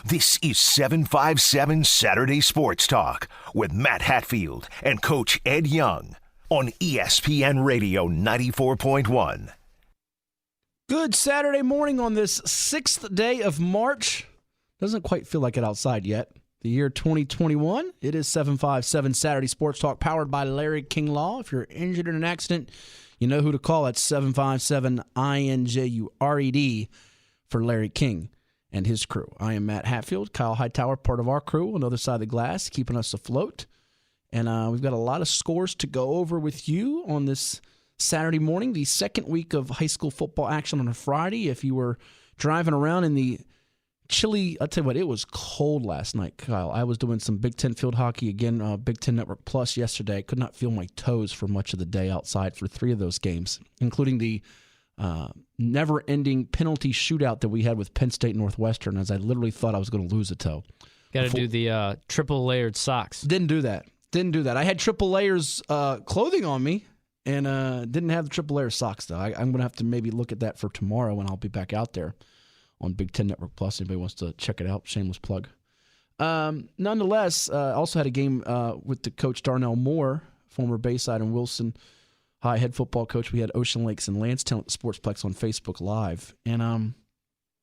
This is 757 Saturday Sports Talk with Matt Hatfield and Coach Ed Young on ESPN Radio 94.1. Good Saturday morning on this 6th day of March. Doesn't quite feel like it outside yet. The year 2021. It is 757 Saturday Sports Talk powered by Larry King Law. If you're injured in an accident, you know who to call. It's 757-INJURED for Larry King and his crew. I am Matt Hatfield, Kyle Hightower, part of our crew on the other side of the glass, keeping us afloat. And we've got a lot of scores to go over with you on this Saturday morning, the second week of high school football action on a Friday. If you were driving around in the chilly, I'll tell you what, it was cold last night, Kyle. I was doing some Big Ten field hockey again, Big Ten Network Plus yesterday. I could not feel my toes for much of the day outside for 3 of those games, including the never-ending penalty shootout that we had with Penn State Northwestern, as I literally thought I was going to lose a toe. Got to do the triple layered socks. Didn't do that. I had triple layers clothing on me and didn't have the triple layer socks, though. I'm going to have to maybe look at that for tomorrow when I'll be back out there on Big Ten Network Plus. Anybody wants to check it out, shameless plug. Nonetheless, I also had a game with the coach Darnell Moore, former Bayside and Wilson High head football coach. We had Ocean Lakes and Lansdowne at the Sportsplex on Facebook Live. And,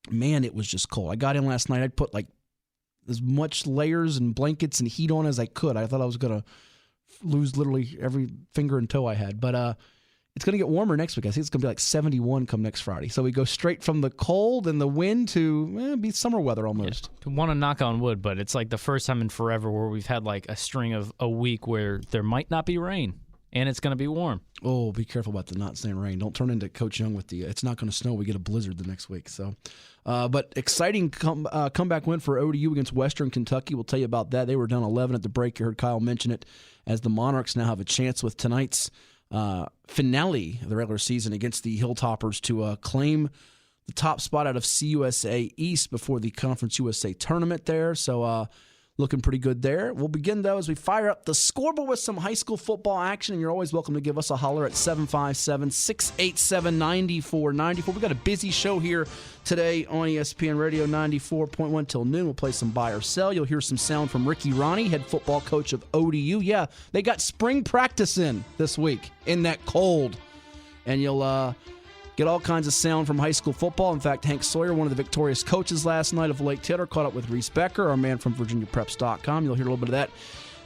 man, it was just cold. I got in last night. I put, like, as much layers and blankets and heat on as I could. I thought I was going to lose literally every finger and toe I had. But it's going to get warmer next week. I think it's going to be like 71 come next Friday. So we go straight from the cold and the wind to be summer weather almost. Yeah. Want to knock on wood, but it's like the first time in forever where we've had like a string of a week where there might not be rain. And it's going to be warm. Oh, be careful about the not saying rain. Don't turn into Coach Young with the it's not going to snow. We get a blizzard the next week. So, but exciting comeback win for ODU against Western Kentucky. We'll tell you about that. They were down 11 at the break. You heard Kyle mention it, as the Monarchs now have a chance with tonight's finale of the regular season against the Hilltoppers to claim the top spot out of CUSA East before the Conference USA tournament there. So, looking pretty good there. We'll begin, though, as we fire up the scoreboard with some high school football action, and you're always welcome to give us a holler at 757-687-9494. We've got a busy show here today on ESPN Radio 94.1 till noon. We'll play some buy or sell. You'll hear some sound from Ricky Ronnie, head football coach of ODU. Yeah, they got spring practice in this week in that cold, and you'll get all kinds of sound from high school football. In fact, Hank Sawyer, one of the victorious coaches last night of Lake Taylor, caught up with Reese Becker, our man from VirginiaPreps.com. You'll hear a little bit of that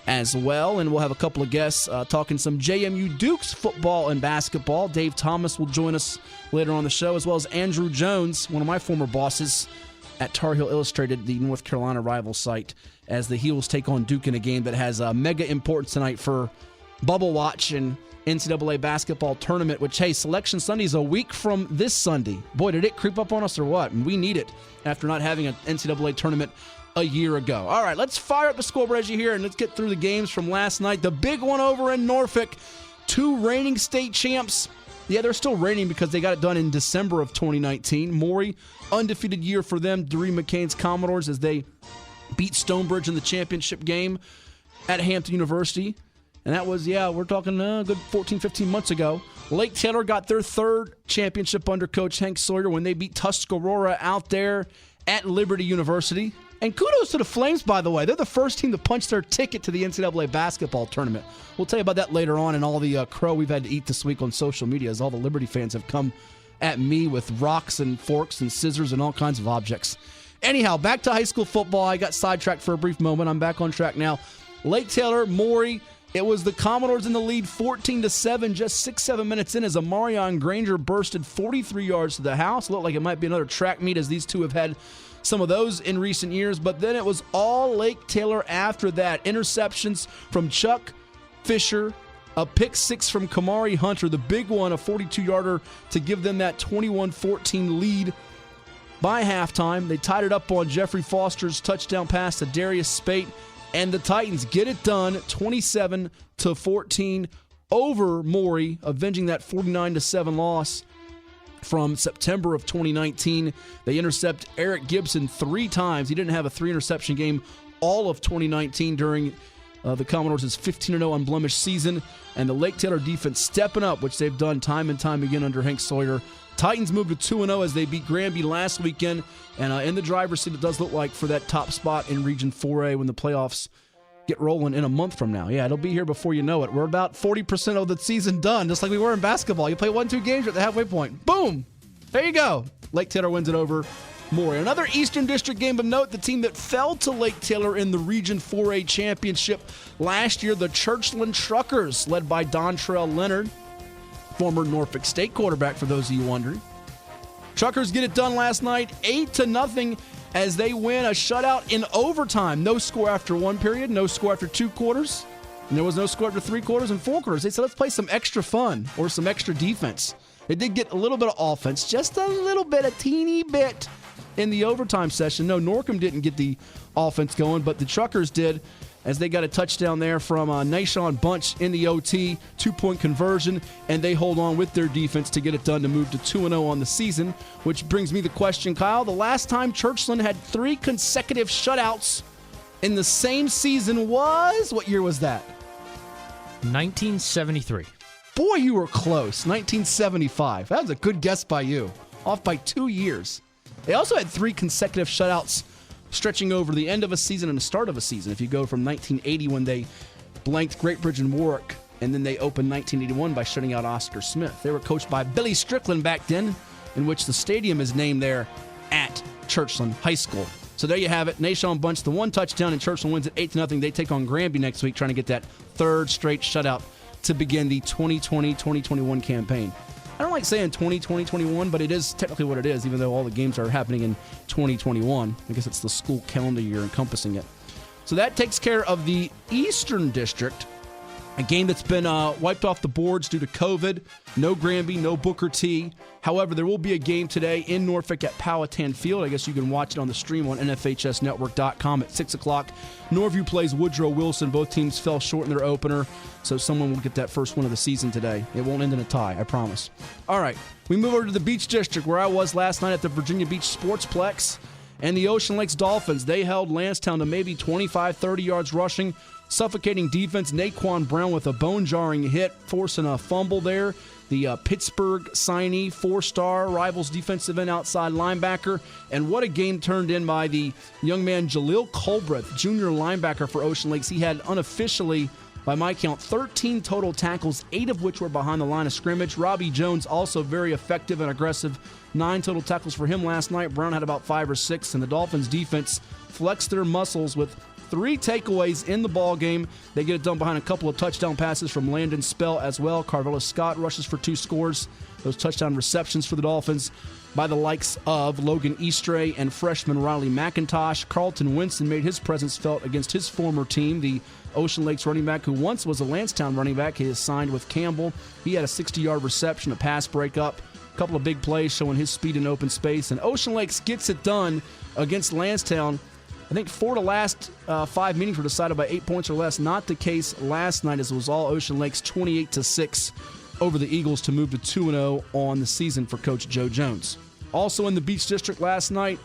as well. And we'll have a couple of guests talking some JMU Dukes football and basketball. Dave Thomas will join us later on the show, as well as Andrew Jones, one of my former bosses at Tar Heel Illustrated, the North Carolina rival site, as the Heels take on Duke in a game that has mega importance tonight for Bubble Watch and NCAA basketball tournament, which, hey, Selection Sunday is a week from this Sunday. Boy, did it creep up on us or what? And we need it after not having an NCAA tournament a year ago. All right, let's fire up the scoreboard as you hear, and let's get through the games from last night. The big one over in Norfolk, 2 reigning state champs. Yeah, they're still reigning because they got it done in December of 2019. Maury, undefeated year for them. Doreen McCain's Commodores as they beat Stonebridge in the championship game at Hampton University. And that was, we're talking a good 14, 15 months ago. Lake Taylor got their 3rd championship under Coach Hank Sawyer when they beat Tuscarora out there at Liberty University. And kudos to the Flames, by the way. They're the first team to punch their ticket to the NCAA basketball tournament. We'll tell you about that later on, and all the crow we've had to eat this week on social media, as all the Liberty fans have come at me with rocks and forks and scissors and all kinds of objects. Anyhow, back to high school football. I got sidetracked for a brief moment. I'm back on track now. Lake Taylor, Maury. It was the Commodores in the lead 14-7 just 6-7 minutes in as Amarion Granger bursted 43 yards to the house. Looked like it might be another track meet, as these two have had some of those in recent years. But then it was all Lake Taylor after that. Interceptions from Chuck Fisher, a pick 6 from Kamari Hunter, the big one, a 42-yarder to give them that 21-14 lead by halftime. They tied it up on Jeffrey Foster's touchdown pass to Darius Spate. And the Titans get it done, 27-14 over Maury, avenging that 49-7 loss from September of 2019. They intercept Eric Gibson 3 times. He didn't have a 3-interception game all of 2019 during the Commodores' 15-0 unblemished season. And the Lake Taylor defense stepping up, which they've done time and time again under Hank Sawyer, Titans moved to 2-0 as they beat Granby last weekend. And in the driver's seat, it does look like for that top spot in Region 4A when the playoffs get rolling in a month from now. Yeah, it'll be here before you know it. We're about 40% of the season done, just like we were in basketball. You play 1-2 games at the halfway point. Boom! There you go. Lake Taylor wins it over Maury. Another Eastern District game of note, the team that fell to Lake Taylor in the Region 4A championship last year, the Churchland Truckers, led by Dontrell Leonard, former Norfolk State quarterback, for those of you wondering. Truckers get it done last night, 8-0, as they win a shutout in overtime. No score after one period, no score after 2 quarters, and there was no score after 3 quarters and 4 quarters. They said, let's play some extra fun or some extra defense. They did get a little bit of offense, just a little bit, a teeny bit in the overtime session. No, Norcom didn't get the offense going, but the Truckers did, as they got a touchdown there from Nashawn Bunch in the OT, 2-point conversion, and they hold on with their defense to get it done to move to 2-0 on the season, which brings me the question, Kyle. The last time Churchland had 3 consecutive shutouts in the same season was, what year was that? 1973. Boy, you were close. 1975. That was a good guess by you. Off by 2 years. They also had 3 consecutive shutouts stretching over the end of a season and the start of a season. If you go from 1980 when they blanked Great Bridge and Warwick, and then they opened 1981 by shutting out Oscar Smith. They were coached by Billy Strickland back then, in which the stadium is named there at Churchland High School. So there you have it. Nashawn Bunch, the 1 touchdown, and Churchland wins at 8-0. They take on Granby next week, trying to get that 3rd straight shutout to begin the 2020-2021 campaign. I don't like saying 2020-21, but it is technically what it is, even though all the games are happening in 2021. I guess it's the school calendar year encompassing it. So that takes care of the Eastern District, a game that's been wiped off the boards due to COVID. No Granby, no Booker T. However, there will be a game today in Norfolk at Powhatan Field. I guess you can watch it on the stream on NFHSnetwork.com at 6 o'clock. Norview plays Woodrow Wilson. Both teams fell short in their opener, so someone will get that first win of the season today. It won't end in a tie, I promise. All right, we move over to the Beach District, where I was last night at the Virginia Beach Sportsplex. And the Ocean Lakes Dolphins, they held Lansdowne to maybe 25, 30 yards rushing. Suffocating defense, Naquan Brown with a bone-jarring hit, forcing a fumble there. The Pittsburgh signee, 4-star Rivals defensive end outside linebacker. And what a game turned in by the young man Jaleel Colbreth, junior linebacker for Ocean Lakes. He had unofficially, by my count, 13 total tackles, 8 of which were behind the line of scrimmage. Robbie Jones also very effective and aggressive. 9 total tackles for him last night. Brown had about 5 or 6, and the Dolphins defense flexed their muscles with 3 takeaways in the ball game. They get it done behind a couple of touchdown passes from Landon Spell as well. Carvella Scott rushes for 2 scores. Those touchdown receptions for the Dolphins by the likes of Logan Eastray and freshman Riley McIntosh. Carlton Winston made his presence felt against his former team, the Ocean Lakes running back, who once was a Lansdowne running back. He is signed with Campbell. He had a 60-yard reception, a pass breakup, a couple of big plays showing his speed in open space. And Ocean Lakes gets it done against Lansdowne. I think 4 of the last 5 meetings were decided by 8 points or less. Not the case last night, as it was all Ocean Lakes 28-6 over the Eagles to move to 2-0 on the season for Coach Joe Jones. Also in the Beach District last night,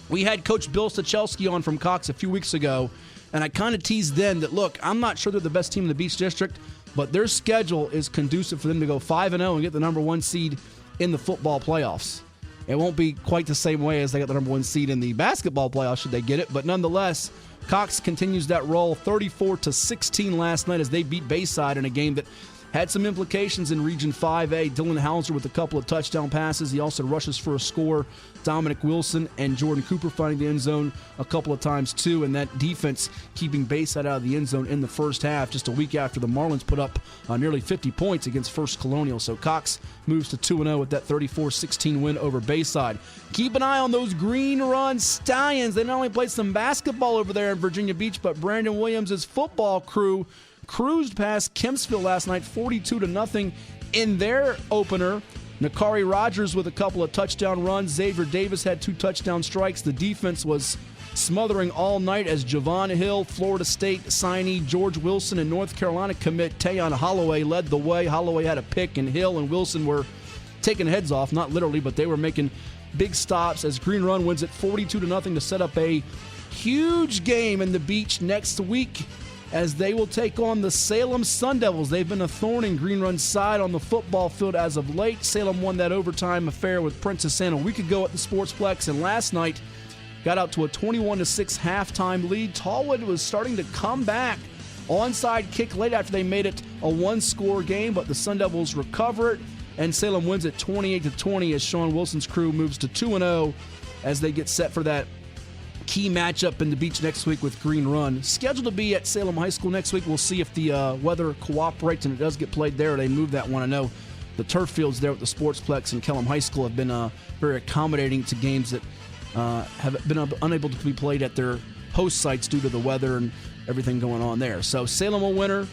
we had Coach Bill Stachelski on from Cox a few weeks ago, and I kind of teased then that, look, I'm not sure they're the best team in the Beach District, but their schedule is conducive for them to go 5-0 and get the number 1 seed in the football playoffs. It won't be quite the same way as they got the number 1 seed in the basketball playoffs should they get it, but nonetheless, Cox continues that roll, 34-16 last night as they beat Bayside in a game that had some implications in Region 5A. Dylan Hauser with a couple of touchdown passes. He also rushes for a score. Dominic Wilson and Jordan Cooper finding the end zone a couple of times too, and that defense keeping Bayside out of the end zone in the first half, just a week after the Marlins put up nearly 50 points against First Colonial. So Cox moves to 2-0 with that 34-16 win over Bayside. Keep an eye on those Green Run Stallions. They not only played some basketball over there in Virginia Beach, but Brandon Williams' football crew cruised past Kempsville last night, 42-0 in their opener. Nakari Rogers with a couple of touchdown runs. Xavier Davis had 2 touchdown strikes. The defense was smothering all night as Javon Hill, Florida State signee George Wilson, and North Carolina commit Tayon Holloway led the way. Holloway had a pick, and Hill and Wilson were taking heads off, not literally, but they were making big stops as Green Run wins it 42-0 to set up a huge game in the Beach next week as they will take on the Salem Sun Devils. They've been a thorn in Green Run's side on the football field as of late. Salem won that overtime affair with Princess Anne a week ago at the Sportsplex, and last night got out to a 21-6 halftime lead. Tallwood was starting to come back. Onside kick late after they made it a one-score game, but the Sun Devils recover it, and Salem wins it 28-20 as Sean Wilson's crew moves to 2-0 as they get set for that key matchup in the beach next week with Green Run. Scheduled to be at Salem High School next week. We'll see if the weather cooperates and it does get played there. They move that one. I know the turf fields there at the Sportsplex and Kellam High School have been very accommodating to games that have been unable to be played at their host sites due to the weather and everything going on there. So Salem a winner,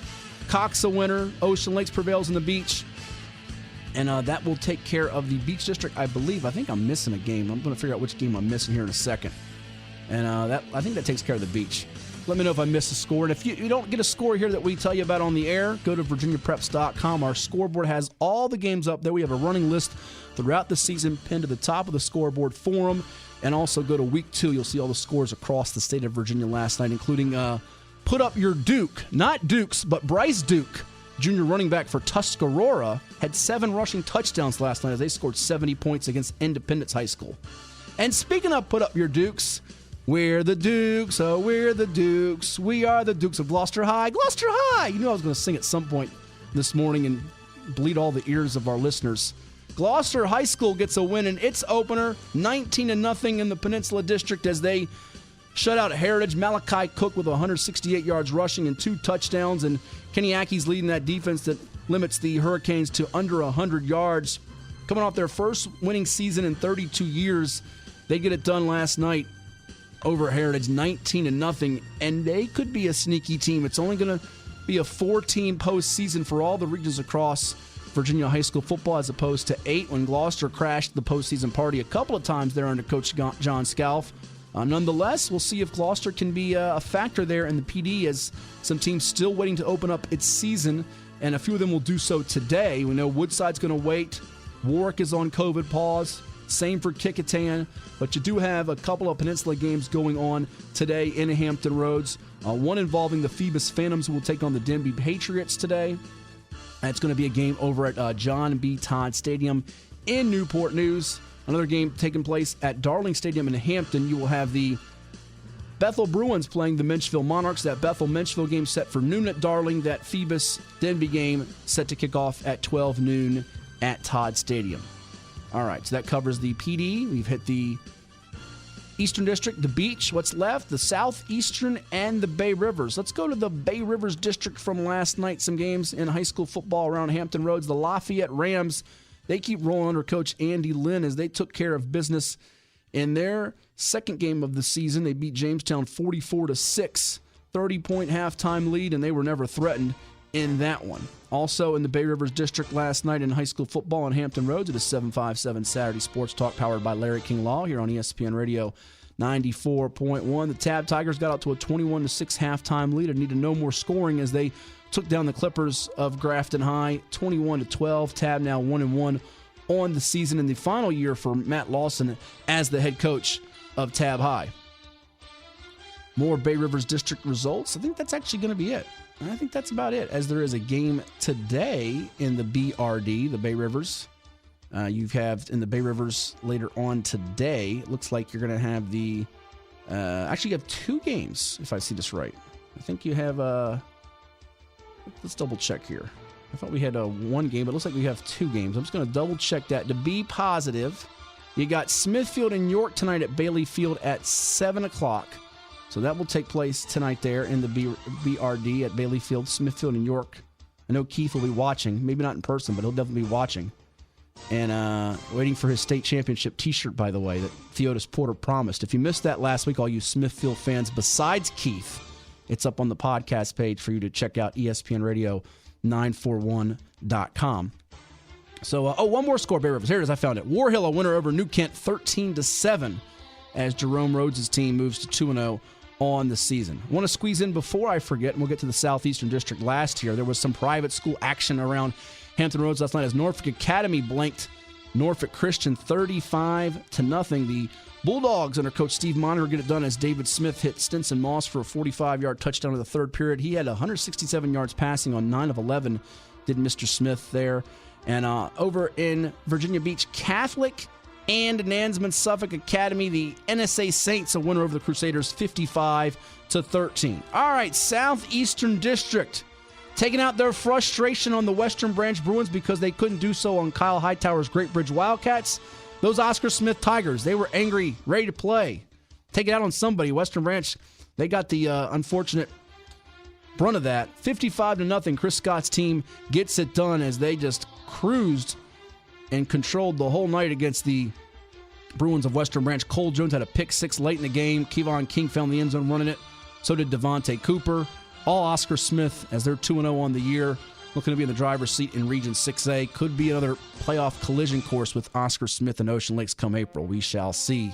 Cox a winner, Ocean Lakes prevails in the beach, and that will take care of the Beach District, I believe. I think I'm missing a game. I'm going to figure out which game I'm missing here in a second. And I think that takes care of the beach. Let me know if I missed a score. And if you don't get a score here that we tell you about on the air, go to virginiapreps.com. Our scoreboard has all the games up there. We have a running list throughout the season pinned to the top of the scoreboard forum. And also go to week 2. You'll see all the scores across the state of Virginia last night, including Put Up Your Duke. Not Dukes, but Bryce Duke, junior running back for Tuscarora, had 7 rushing touchdowns last night as they scored 70 points against Independence High School. And speaking of Put Up Your Dukes, we're the Dukes, oh, we're the Dukes. We are the Dukes of Gloucester High. Gloucester High! You knew I was going to sing at some point this morning and bleed all the ears of our listeners. Gloucester High School gets a win in its opener, 19-0 in the Peninsula District as they shut out Heritage. Malachi Cook with 168 yards rushing and 2 touchdowns, and Kenny Ackey's leading that defense that limits the Hurricanes to under 100 yards. Coming off their first winning season in 32 years, they get it done last night over Heritage, 19-0, and they could be a sneaky team. It's only going to be a 4-team postseason for all the regions across Virginia high school football as opposed to 8 when Gloucester crashed the postseason party a couple of times there under Coach John Scalf. Nonetheless, we'll see if Gloucester can be a factor there in the PD as some teams still waiting to open up its season, and a few of them will do so today. We know Woodside's going to wait. Warwick is on COVID pause. Same for Kickintan, but you do have a couple of Peninsula games going on today in Hampton Roads. One involving the Phoebus Phantoms, who will take on the Denby Patriots today. It's going to be a game over at John B. Todd Stadium in Newport News. Another game taking place at Darling Stadium in Hampton. You will have the Bethel Bruins playing the Menchville Monarchs. That Bethel-Menchville game set for noon at Darling. That Phoebus-Denby game set to kick off at 12 noon at Todd Stadium. All right, so that covers the PD. We've hit the Eastern District, the Beach. What's left? The Southeastern and the Bay Rivers. Let's go to the Bay Rivers District from last night. Some games in high school football around Hampton Roads. The Lafayette Rams, they keep rolling under Coach Andy Lynn as they took care of business in their second game of the season. They beat Jamestown 44-6, 30-point halftime lead, and they were never threatened in that one. Also in the Bay Rivers District last night in high school football on Hampton Roads, it is 757 Saturday Sports Talk powered by Larry King Law here on ESPN Radio 94.1. The Tab Tigers got out to a 21-6 halftime lead and needed no more scoring as they took down the Clippers of Grafton High 21-12. Tab now 1-1 on the season in the final year for Matt Lawson as the head coach of Tab High. More Bay Rivers District results. I think that's actually going to be it. I think that's about it, as there is a game today in the BRD, the Bay Rivers. You have in the Bay Rivers later on today. It looks like you're going to have the... actually, you have 2 games, if I see this right. I think you have... let's double check here. I thought we had 1 game, but it looks like we have 2 games. I'm just going to double check that. To be positive, you got Smithfield and York tonight at Bailey Field at 7 o'clock. So that will take place tonight there in the BRD at Bailey Field, Smithfield and York. I know Keith will be watching, maybe not in person, but he'll definitely be watching. And waiting for his state championship T-shirt, by the way, that Theodis Porter promised. If you missed that last week, all you Smithfield fans, besides Keith, it's up on the podcast page for you to check out, ESPNRadio941.com. So, one more score, Bay Rivers. Here it is, I found it. War Hill, a winner over New Kent, 13-7, as Jerome Rhodes' team moves to 2-0 on the season. I want to squeeze in before I forget, and we'll get to the Southeastern District last year. There was some private school action around Hampton Roads last night as Norfolk Academy blanked Norfolk Christian 35-0. The Bulldogs under Coach Steve Monitor get it done as David Smith hit Stinson Moss for a 45-yard touchdown in the third period. He had 167 yards passing on 9 of 11, did Mr. Smith there. And over in Virginia Beach Catholic and Nansman Suffolk Academy, the NSA Saints a winner over the Crusaders 55-13. All right, Southeastern District taking out their frustration on the Western Branch Bruins because they couldn't do so on Kyle Hightower's Great Bridge Wildcats. Those Oscar Smith Tigers, they were angry, ready to play. Take it out on somebody. Western Branch, they got the unfortunate brunt of that. 55-0. Chris Scott's team gets it done as they just cruised and controlled the whole night against the Bruins of Western Branch. Cole Jones had a pick six late in the game. Kevon King found the end zone running it. So did Devontae Cooper. All Oscar Smith as they're 2-0 on the year. Looking to be in the driver's seat in Region 6A. Could be another playoff collision course with Oscar Smith and Ocean Lakes come April. We shall see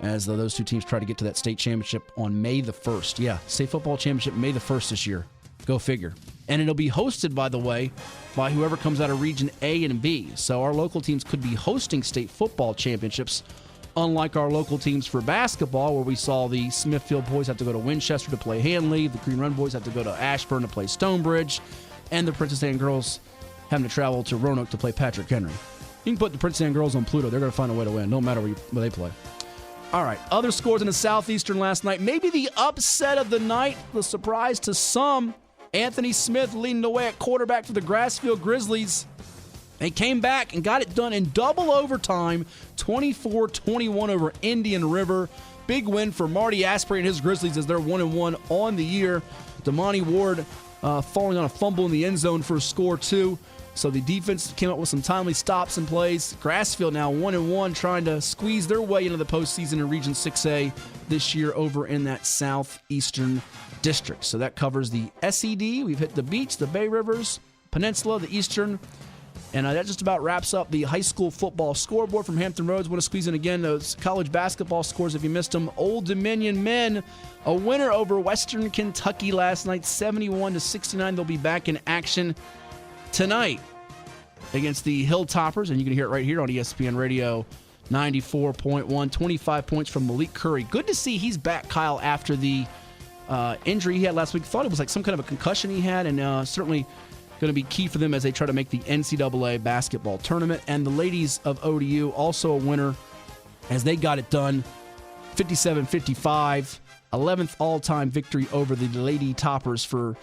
as those two teams try to get to that state championship on May the 1st. Yeah, state football championship May the 1st this year. Go figure. And it'll be hosted, by the way, by whoever comes out of Region A and B. So our local teams could be hosting state football championships, unlike our local teams for basketball, where we saw the Smithfield boys have to go to Winchester to play Hanley, the Green Run boys have to go to Ashburn to play Stonebridge, and the Princess Anne girls having to travel to Roanoke to play Patrick Henry. You can put the Princess Anne girls on Pluto. They're going to find a way to win, no matter where they play. All right, other scores in the Southeastern last night. Maybe the upset of the night, the surprise to some. Anthony Smith leading the way at quarterback for the Grassfield Grizzlies. They came back and got it done in double overtime, 24-21 over Indian River. Big win for Marty Asprey and his Grizzlies as they're 1-1 on the year. Damani Ward falling on a fumble in the end zone for a score, too. So the defense came up with some timely stops and plays. Grassfield now 1-1, trying to squeeze their way into the postseason in Region 6A this year over in that Southeastern District. So that covers the SED. We've hit the Beach, the Bay Rivers, Peninsula, the Eastern. And that just about wraps up the high school football scoreboard from Hampton Roads. Want to squeeze in again those college basketball scores if you missed them. Old Dominion men, a winner over Western Kentucky last night, 71-69. They'll be back in action tonight against the Hilltoppers, and you can hear it right here on ESPN Radio 94.1. 25 points from Malik Curry. Good to see he's back, Kyle, after the injury he had last week. Thought it was like some kind of a concussion he had, and certainly going to be key for them as they try to make the NCAA basketball tournament. And the ladies of ODU also a winner as they got it done, 57-55, 11th all-time victory over the Lady Toppers for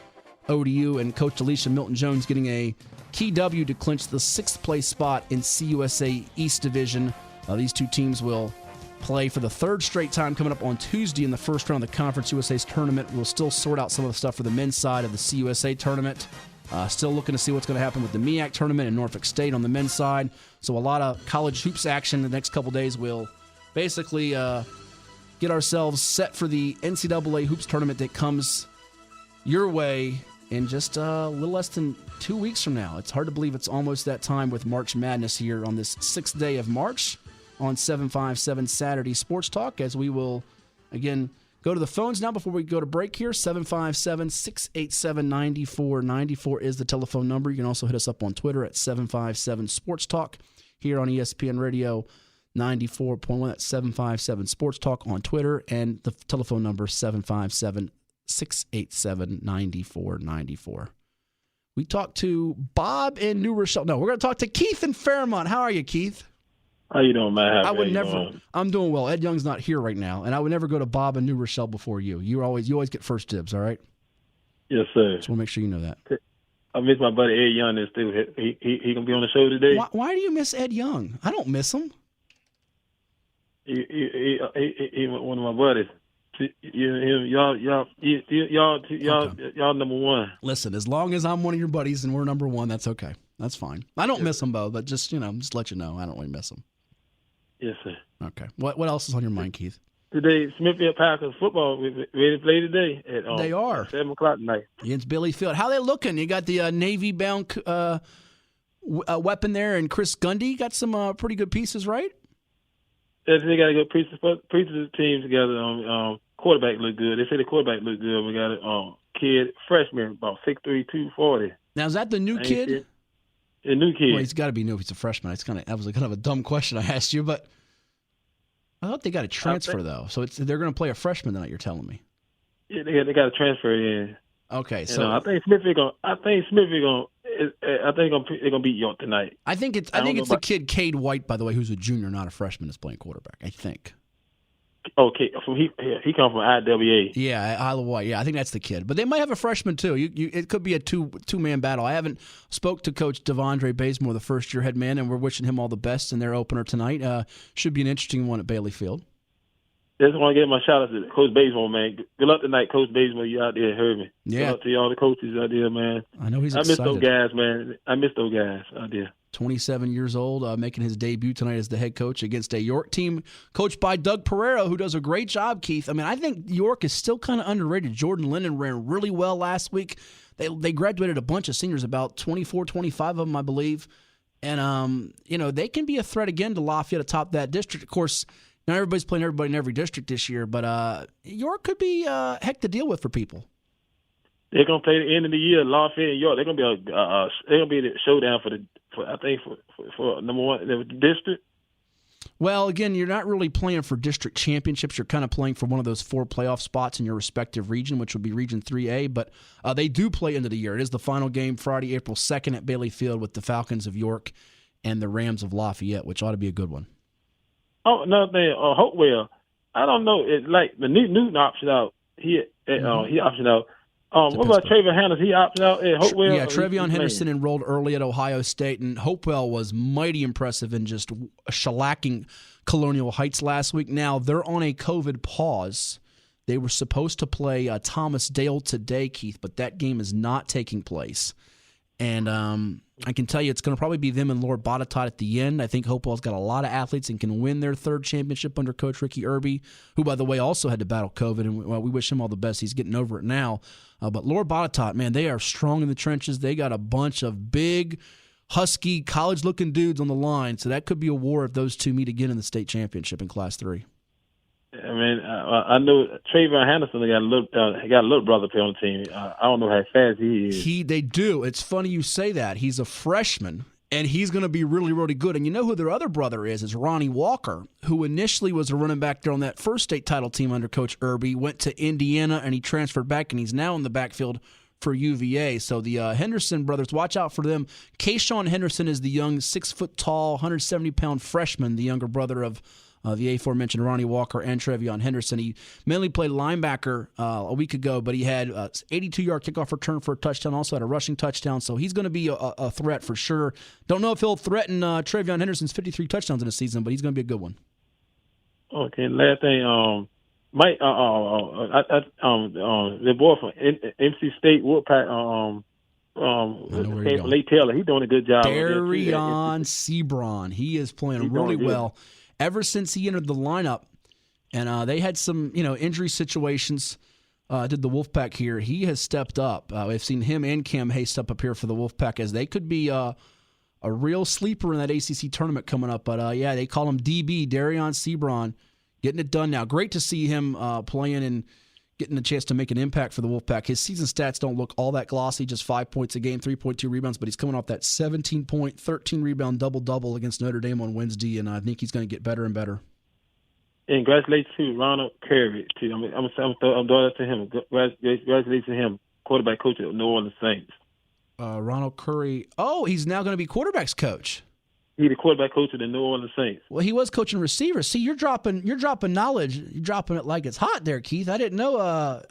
ODU, and Coach Alicia Milton-Jones getting a key W to clinch the 6th place spot in CUSA East Division. These two teams will play for the third straight time coming up on Tuesday in the first round of the Conference USA's tournament. We'll still sort out some of the stuff for the men's side of the CUSA tournament. Still looking to see what's going to happen with the MEAC tournament in Norfolk State on the men's side. So a lot of college hoops action the next couple days. We'll basically get ourselves set for the NCAA hoops tournament that comes your way in just a little less than 2 weeks from now. It's hard to believe it's almost that time with March Madness here on this 6th day of March on 757 Saturday Sports Talk, as we will, again, go to the phones now before we go to break here. 757-687-9494 is the telephone number. You can also hit us up on Twitter at 757 Sports Talk here on ESPN Radio 94.1. That's 757 Sports Talk on Twitter, and the telephone number 757-687-9494. We talked to Bob in New Rochelle. No, we're going to talk to Keith in Fairmont. How are you, Keith? How you doing, man? I'm doing well. Ed Young's not here right now, and I would never go to Bob in New Rochelle before you. You always get first dibs, all right? Yes, sir. Just want to make sure you know that. I miss my buddy Ed Young. He gonna be on the show today. Why do you miss Ed Young? I don't miss him. He one of my buddies. Y'all number one. Listen, as long as I'm one of your buddies and we're number one, that's okay. That's fine. I don't miss him, though, but just let you know, I don't really miss him. Yes, sir. Okay. What else is on your mind, Keith? Today, Smithfield Packers football ready to play today at they are 7:00 tonight against Billy Field. How they looking? You got the Navy-bound weapon there, and Chris Gundy got some pretty good pieces, right? Yes, they got to get pieces of the team together. Quarterback look good. They say the quarterback look good. We got a kid, freshman, about 6'3", 240. Now, is that the new kid? A new kid. Well, he's got to be new if he's a freshman. That was kind of a dumb question I asked you, but I thought they got a transfer though. So they're going to play a freshman tonight. You're telling me? Yeah, they got a transfer in. Okay, so I think Smith is going. They're gonna beat York tonight. I think it's the kid Cade White, by the way, who's a junior, not a freshman, is playing quarterback. I think. Okay, he comes from IWA. Yeah, Isle of Wight. Yeah, I think that's the kid. But they might have a freshman too. It could be a two-man battle. I haven't spoke to Coach Devondre Bazemore, the first-year head man, and we're wishing him all the best in their opener tonight. Should be an interesting one at Bailey Field. Just want to give my shout out to Coach Bazemore, man. Good luck tonight, Coach Bazemore. You out there, heard me. Yeah. Good luck to all the coaches out there, man. I know he's excited. I miss those guys, man. I miss those guys out there. 27 years old, making his debut tonight as the head coach against a York team coached by Doug Pereira, who does a great job, Keith. I mean, I think York is still kind of underrated. Jordan Lennon ran really well last week. They graduated a bunch of seniors, about 24, 25 of them, I believe. And, they can be a threat again to Lafayette atop that district. Of course, not everybody's playing everybody in every district this year, but York could be a heck to deal with for people. They're gonna play the end of the year, Lafayette and York. They're gonna be the showdown for number one the district. Well, again, you're not really playing for district championships. You're kind of playing for one of those 4 playoff spots in your respective region, which would be Region 3A. But they do play into the year. It is the final game Friday, April 2nd at Bailey Field with the Falcons of York and the Rams of Lafayette, which ought to be a good one. Oh, another thing, Hopewell. I don't know. It's like the Newton option out. He optioned out. What about Travion Henderson? He opted out at Hopewell? Yeah, Travion Henderson enrolled early at Ohio State, and Hopewell was mighty impressive in just shellacking Colonial Heights last week. Now, they're on a COVID pause. They were supposed to play Thomas Dale today, Keith, but that game is not taking place. And I can tell you it's going to probably be them and Lord Botetourt at the end. I think Hopewell's got a lot of athletes and can win their 3rd championship under Coach Ricky Irby, who, by the way, also had to battle COVID, and we wish him all the best. He's getting over it now. But Lord Botetourt, man, they are strong in the trenches. They got a bunch of big, husky, college-looking dudes on the line, so that could be a war if those two meet again in the state championship in Class 3. I mean, I know Travion Henderson got a little brother play on the team. I don't know how fast he is. They do. It's funny you say that. He's a freshman, and he's going to be really, really good. And you know who their other brother is Ronnie Walker, who initially was a running back there on that first state title team under Coach Irby, went to Indiana, and he transferred back, and he's now in the backfield for UVA. So the Henderson brothers, watch out for them. Kayshawn Henderson is the young 6-foot-tall, 170-pound freshman, the younger brother of the aforementioned Ronnie Walker and Travion Henderson. He mainly played linebacker a week ago, but he had 82-yard kickoff return for a touchdown, also had a rushing touchdown, so he's going to be a threat for sure. Don't know if he'll threaten Travion Henderson's 53 touchdowns in a season, but he's going to be a good one. Okay, last thing, Mike, the boy from NC State, Woodpack, Lake Taylor, he's doing a good job. Darion Sebron, he is playing really well. Ever since he entered the lineup, and they had some, injury situations, did the Wolfpack here. He has stepped up. We've seen him and Cam Hayes step up here for the Wolfpack as they could be a real sleeper in that ACC tournament coming up. But, they call him DB, Darion Sebron, getting it done now. Great to see him playing and getting a chance to make an impact for the Wolfpack. His season stats don't look all that glossy, just 5 points a game, 3.2 rebounds, but he's coming off that 17-point, 13-rebound double-double against Notre Dame on Wednesday, and I think he's going to get better and better. And congratulations to Ronald Curry, too. I'm doing that to him. Congratulations to him, quarterback coach of New Orleans Saints. Ronald Curry. Oh, he's now going to be quarterback's coach. He's the quarterback coach of the New Orleans Saints. Well, he was coaching receivers. See, you're dropping knowledge. You're dropping it like it's hot there, Keith. I didn't know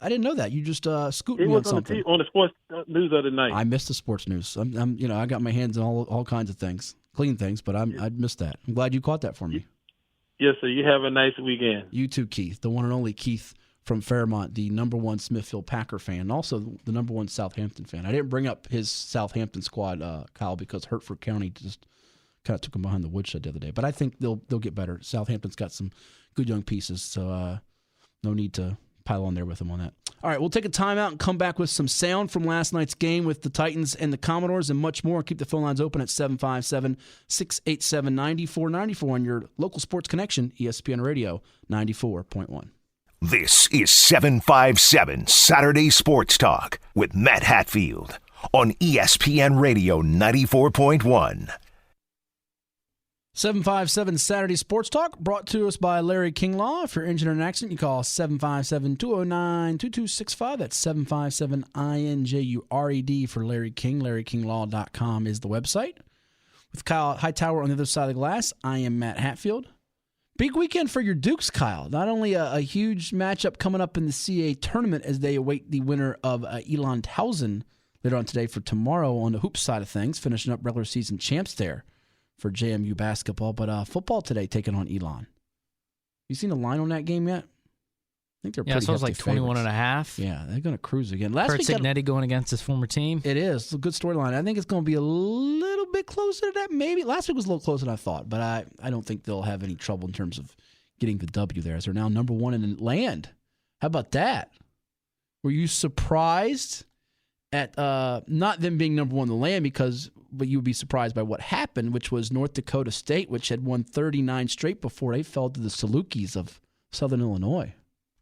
that. You just scooped me on something. On the sports news of the night. I missed the sports news. I got my hands on all kinds of things, clean things, but I missed that. I'm glad you caught that for me. Yes, sir. You have a nice weekend. You too, Keith. The one and only Keith from Fairmont, the #1 Smithfield Packer fan, and also the #1 Southampton fan. I didn't bring up his Southampton squad, Kyle, because Hertford County just kind of took them behind the woodshed the other day. But I think they'll get better. Southampton's got some good young pieces, so no need to pile on there with them on that. All right, we'll take a timeout and come back with some sound from last night's game with the Titans and the Commodores and much more. Keep the phone lines open at 757-687-9494 on your local sports connection, ESPN Radio 94.1. This is 757 Saturday Sports Talk with Matt Hatfield on ESPN Radio 94.1. 757 Saturday Sports Talk, brought to us by Larry King Law. If you're injured in an accident, you call 757-209-2265. That's 757-INJURED for Larry King. LarryKingLaw.com is the website. With Kyle Hightower on the other side of the glass, I am Matt Hatfield. Big weekend for your Dukes, Kyle. Not only a huge matchup coming up in the CAA tournament as they await the winner of Elon Towson later on today for tomorrow on the hoop side of things, finishing up regular season champs there for JMU basketball, but football today taking on Elon. You seen the line on that game yet? I think they're pretty so it was like 21 and a half. Yeah, they're going to cruise again. Kurt Signetti going against his former team. It is. It's a good storyline. I think it's going to be a little bit closer to that. Maybe last week was a little closer than I thought, but I don't think they'll have any trouble in terms of getting the W there, as they're now number one in the land. How about that? Were you surprised at not them being number one in the land, but you would be surprised by what happened, which was North Dakota State, which had won 39 straight before they fell to the Salukis of Southern Illinois.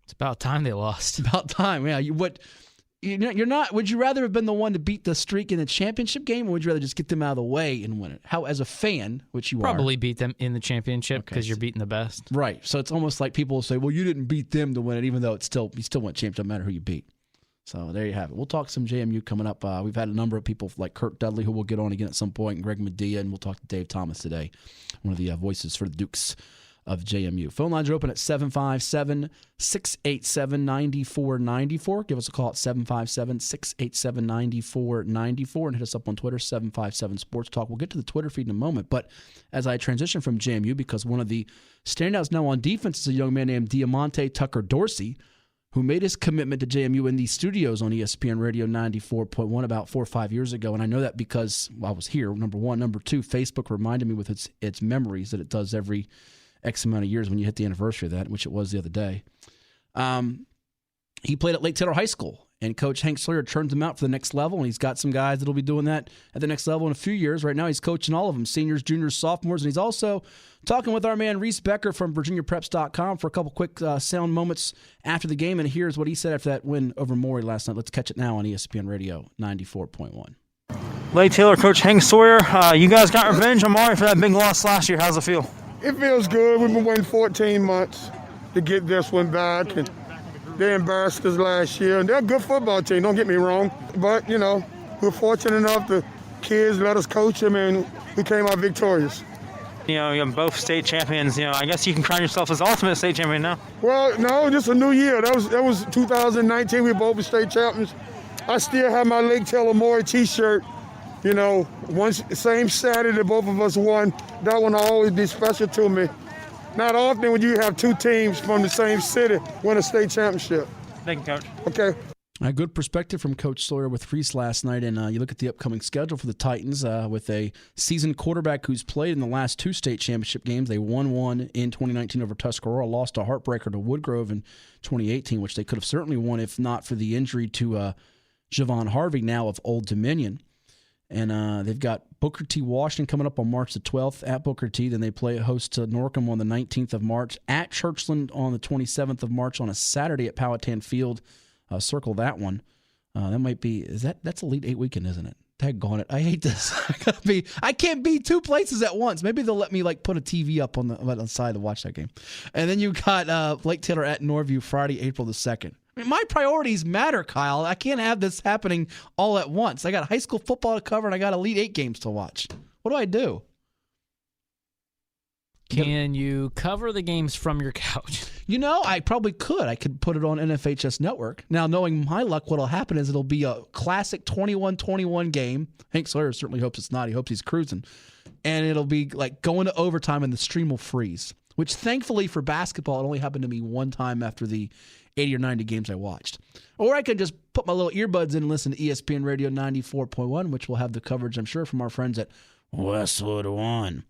It's about time they lost. It's about time, yeah. You're not. Would you rather have been the one to beat the streak in the championship game, or would you rather just get them out of the way and win it? How, as a fan, which you probably beat them in the championship because you're beating the best, right? So it's almost like people will say, "Well, you didn't beat them to win it," even though you still went champ. Doesn't matter who you beat. So there you have it. We'll talk some JMU coming up. We've had a number of people like Kurt Dudley, who we'll get on again at some point, and Greg Medea, and we'll talk to Dave Thomas today, one of the voices for the Dukes of JMU. Phone lines are open at 757-687-9494. Give us a call at 757-687-9494 and hit us up on Twitter, 757 Sports Talk. We'll get to the Twitter feed in a moment, but as I transition from JMU, because one of the standouts now on defense is a young man named Diamante Tucker Dorsey, who made his commitment to JMU in the studios on ESPN Radio 94.1 about 4 or 5 years ago. And I know that because I was here, number one. Number two, Facebook reminded me with its memories that it does every X amount of years when you hit the anniversary of that, which it was the other day. He played at Lake Taylor High School, and Coach Hank Sawyer turned him out for the next level, and he's got some guys that will be doing that at the next level in a few years. Right now he's coaching all of them, seniors, juniors, sophomores, and he's also talking with our man Reese Becker from VirginiaPreps.com for a couple quick sound moments after the game, and here's what he said after that win over Maury last night. Let's catch it now on ESPN Radio 94.1. Lake Taylor, Coach Hank Sawyer, you guys got revenge on Maury for that big loss last year. How's it feel? It feels good. We've been waiting 14 months to get this one back, and they embarrassed us last year. And they're a good football team, don't get me wrong. But, we're fortunate enough the kids let us coach them, and we came out victorious. You're both state champions. I guess you can crown yourself as ultimate state champion now. Well, no, just a new year. That was 2019. We both were state champions. I still have my Lake Taylor Maury T-shirt. Same Saturday both of us won. That one will always be special to me. Not often when you have two teams from the same city win a state championship. Thank you, Coach. Okay. A good perspective from Coach Sawyer with Reese last night, and you look at the upcoming schedule for the Titans with a seasoned quarterback who's played in the last two state championship games. They won one in 2019 over Tuscarora, lost a heartbreaker to Woodgrove in 2018, which they could have certainly won if not for the injury to Javon Harvey, now of Old Dominion. And they've got Booker T. Washington coming up on March the 12th at Booker T. Then they play host to Norcom on the 19th of March, at Churchland on the 27th of March on a Saturday at Powhatan Field. Circle that one. That might be that's Elite 8 weekend, isn't it? Daggone it! I hate this. I can't be two places at once. Maybe they'll let me put a TV up on the side to watch that game. And then you got Lake Taylor at Norview Friday, April the 2nd. I mean, my priorities matter, Kyle. I can't have this happening all at once. I got high school football to cover, and I got Elite 8 games to watch. What do I do? Can you cover the games from your couch? I probably could. I could put it on NFHS Network. Now, knowing my luck, what will happen is it'll be a classic 21-21 game. Hank Sawyer certainly hopes it's not. He hopes he's cruising. And it'll be going to overtime, and the stream will freeze, which thankfully for basketball, it only happened to me one time after the 80 or 90 games I watched. Or I could just put my little earbuds in and listen to ESPN Radio 94.1, which will have the coverage, I'm sure, from our friends at Westwood One.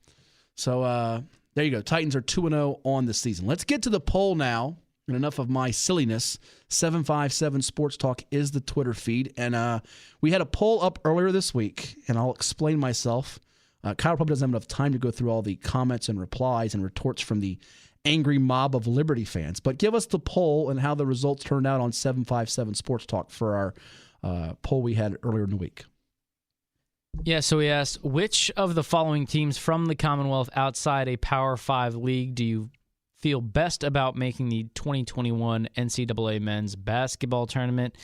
So there you go. Titans are 2-0 on the season. Let's get to the poll now. And enough of my silliness. 757 Sports Talk is the Twitter feed. And we had a poll up earlier this week, and I'll explain myself. Kyle probably doesn't have enough time to go through all the comments and replies and retorts from the angry mob of Liberty fans. But give us the poll and how the results turned out on 757 Sports Talk for our poll we had earlier in the week. Yeah, so we asked, which of the following teams from the Commonwealth outside a Power 5 league do you feel best about making the 2021 NCAA men's basketball tournament?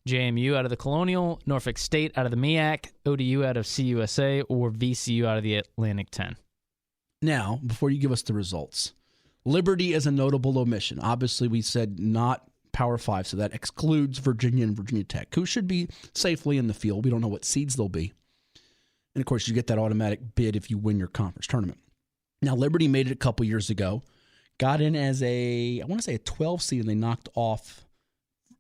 JMU out of the Colonial, Norfolk State out of the MEAC, ODU out of CUSA, or VCU out of the Atlantic 10? Now, before you give us the results, Liberty is a notable omission. Obviously, we said not Power 5, so that excludes Virginia and Virginia Tech, who should be safely in the field. We don't know what seeds they'll be. And, of course, you get that automatic bid if you win your conference tournament. Now, Liberty made it a couple years ago, got in as a 12 seed, and they knocked off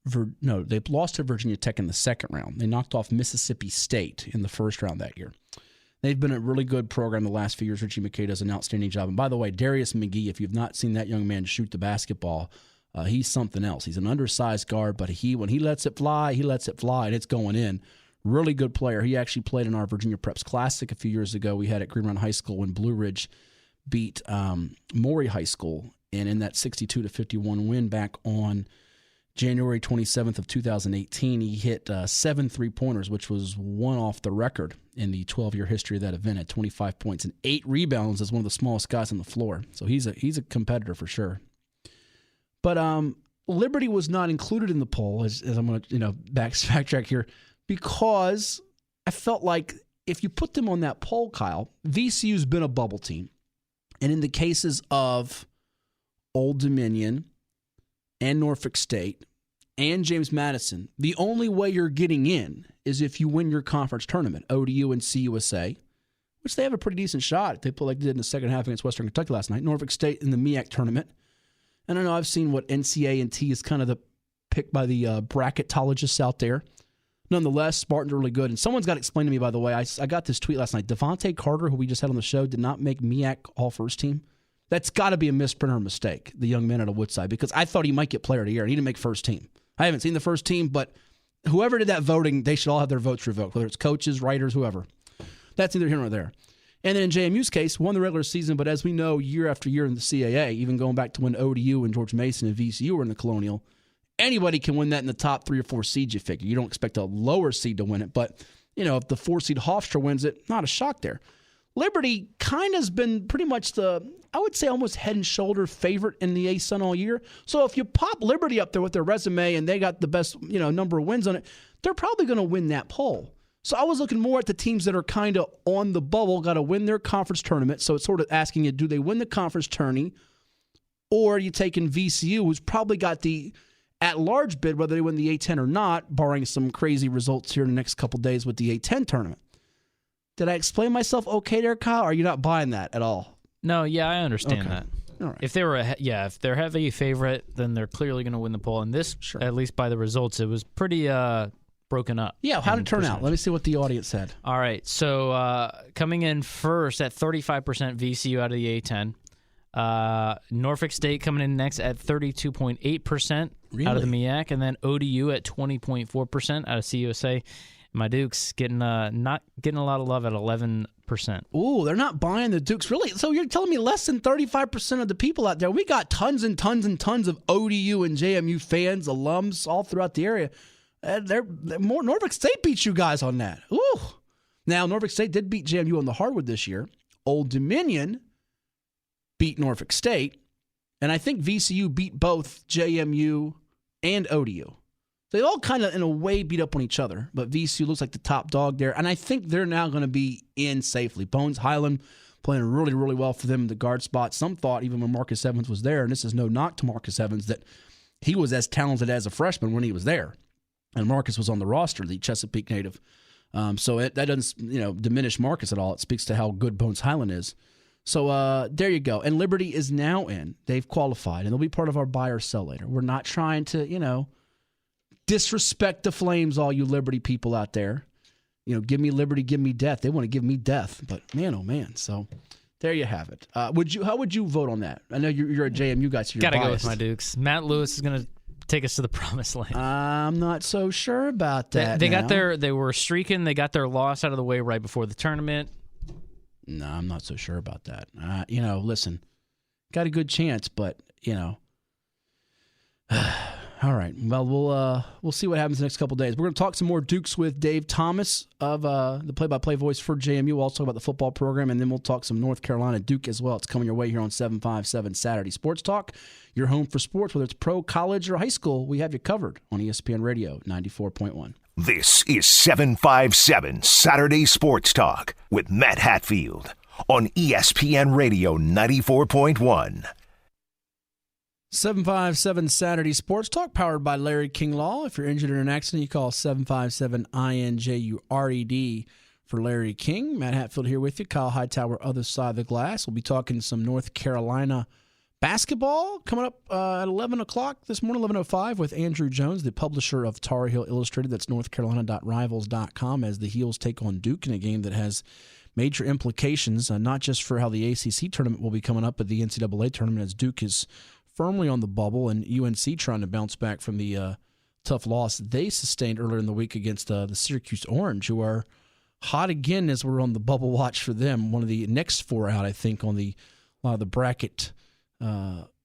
they lost to Virginia Tech in the second round. They knocked off Mississippi State in the first round that year. They've been a really good program the last few years. Richie McKay does an outstanding job. And by the way, Darius McGee, if you've not seen that young man shoot the basketball, he's something else. He's an undersized guard, but when he lets it fly, and it's going in. Really good player. He actually played in our Virginia Preps Classic a few years ago. We had at Green Mountain High School when Blue Ridge beat Maury High School, and in that 62-51 win back on January 27th of 2018, he hit 7 3-pointers, which was one off the record in the 12-year history of that event at 25 points and 8 rebounds as one of the smallest guys on the floor. So he's a competitor for sure. But Liberty was not included in the poll, as I'm going to backtrack here, because I felt like if you put them on that poll, Kyle, VCU's been a bubble team. And in the cases of Old Dominion and Norfolk State and James Madison, the only way you're getting in is if you win your conference tournament, ODU and CUSA, which they have a pretty decent shot. They play like they did in the second half against Western Kentucky last night. Norfolk State in the MEAC tournament. And I know I've seen what NCAA is kind of the pick by the bracketologists out there. Nonetheless, Spartans are really good. And someone's got to explain to me, by the way, I got this tweet last night. Devontae Carter, who we just had on the show, did not make MEAC all-first team. That's got to be a misprint or a mistake, the young man out of Woodside, because I thought he might get player of the year, and he didn't make first team. I haven't seen the first team, but whoever did that voting, they should all have their votes revoked, whether it's coaches, writers, whoever. That's neither here nor there. And then in JMU's case, won the regular season, but as we know, year after year in the CAA, even going back to when ODU and George Mason and VCU were in the Colonial, anybody can win that in the top 3 or 4 seeds, you figure. You don't expect a lower seed to win it, but if the 4-seed Hofstra wins it, not a shock there. Liberty kind of has been pretty much I would say almost head and shoulder favorite in the A-Sun all year. So if you pop Liberty up there with their resume and they got the best number of wins on it, they're probably going to win that poll. So I was looking more at the teams that are kind of on the bubble, got to win their conference tournament. So it's sort of asking you, do they win the conference tourney, or are you taking VCU, who's probably got the at-large bid, whether they win the A-10 or not, barring some crazy results here in the next couple days with the A-10 tournament. Did I explain myself okay there, Kyle? Or are you not buying that at all? No, yeah, I understand that. All right. If they were, if they're heavy favorite, then they're clearly going to win the poll. And this, at least by the results, it was pretty broken up. Yeah, how did it turn out? Let me see what the audience said. All right, so coming in first at 35% VCU out of the A-10. Norfolk State coming in next at 32.8% out of the MEAC, and then ODU at 20.4% out of CUSA. My Dukes not getting a lot of love at 11%. Ooh, they're not buying the Dukes. Really? So you're telling me less than 35% of the people out there, we got tons and tons and tons of ODU and JMU fans, alums all throughout the area. They're more. Norfolk State beat you guys on that. Ooh. Now, Norfolk State did beat JMU on the hardwood this year. Old Dominion beat Norfolk State. And I think VCU beat both JMU and ODU. They all kind of, in a way, beat up on each other, but VCU looks like the top dog there, and I think they're now going to be in safely. Bones Highland playing really, really well for them in the guard spot. Some thought, even when Marcus Evans was there, and this is no knock to Marcus Evans, that he was as talented as a freshman when he was there, and Marcus was on the roster, the Chesapeake native. So that doesn't diminish Marcus at all. It speaks to how good Bones Highland is. So there you go. And Liberty is now in. They've qualified, and they'll be part of our buy or sell later. We're not trying to, disrespect the Flames, all you Liberty people out there. Give me Liberty, give me death. They want to give me death, but man, oh man. So there you have it. How would you vote on that? I know you're a JMU guy, so you're Gotta biased. go with my Dukes. Matt Lewis is gonna take us to the promised land. I'm not so sure about that. They were streaking. They got their loss out of the way right before the tournament. No, I'm not so sure about that. Listen, got a good chance, but I All right. Well, we'll see what happens the next couple of days. We're going to talk some more Dukes with Dave Thomas of the play-by-play voice for JMU. We'll also talk about the football program, and then we'll talk some North Carolina Duke as well. It's coming your way here on 757 Saturday Sports Talk. Your home for sports, whether it's pro, college, or high school, we have you covered on ESPN Radio 94.1. This is 757 Saturday Sports Talk with Matt Hatfield on ESPN Radio 94.1. 757 Saturday Sports Talk, powered by Larry King Law. If you're injured in an accident, you call 757-INJURED for Larry King. Matt Hatfield here with you. Kyle Hightower, other side of the glass. We'll be talking some North Carolina basketball coming up at 11 o'clock this morning, 11:05, with Andrew Jones, the publisher of Tar Heel Illustrated. That's northcarolina.rivals.com, as the Heels take on Duke in a game that has major implications, not just for how the ACC tournament will be coming up, but the NCAA tournament, as Duke is firmly on the bubble, and UNC trying to bounce back from the tough loss they sustained earlier in the week against the Syracuse Orange, who are hot again as we're on the bubble watch for them. One of the next four out, I think, on a lot of the bracket